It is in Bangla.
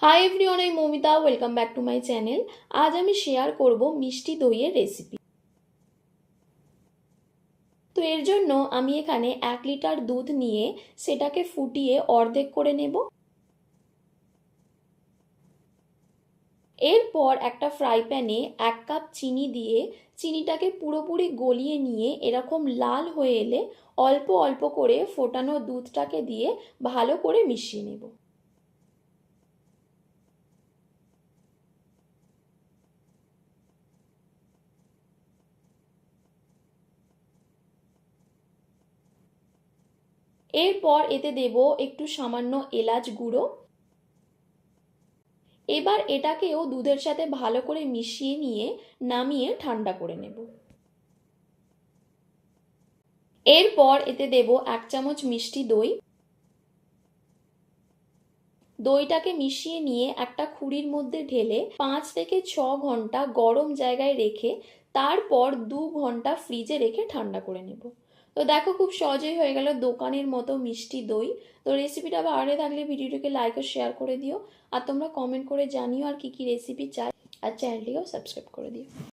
হাই এভরিওয়ান, আমি Moumita. Welcome back to my channel. আজ আমি শেয়ার করব মিষ্টি দইয়ের রেসিপি। তো এর জন্য আমি এখানে 1 লিটার দুধ নিয়ে সেটাকে ফুটিয়ে অর্ধেক করে নেব। এরপর একটা ফ্রাই প্যানে 1 কাপ চিনি দিয়ে চিনিটাকে পুরোপুরি গলিয়ে নিয়ে এরকম লাল হয়ে এলে অল্প অল্প করে ফোটানো দুধটাকে দিয়ে ভালো করে মিশিয়ে নেব। এরপর এতে দেব একটু সামান্য এলাচ গুঁড়ো। এবার এটাকেও দুধের সাথে ভালো করে মিশিয়ে নিয়ে নামিয়ে ঠান্ডা করে নেব। এরপর এতে দেব 1 চামচ মিষ্টি দই। দইটাকে মিশিয়ে নিয়ে একটা খুঁড়ির মধ্যে ঢেলে 5 থেকে 6 ঘন্টা গরম জায়গায় রেখে তারপর 2 ঘন্টা ফ্রিজে রেখে ঠান্ডা করে নেব। তো দেখো, খুব সহজেই হয়ে গেল দোকানের মতো মিষ্টি দই। তো রেসিপিটা ভালো থাকলে ভিডিওটিকে লাইক ও শেয়ার করে দিও, আর তোমরা কমেন্ট করে জানিও আর কি কি রেসিপি চাই, আর চ্যানেলটিকেও সাবস্ক্রাইব করে দিও।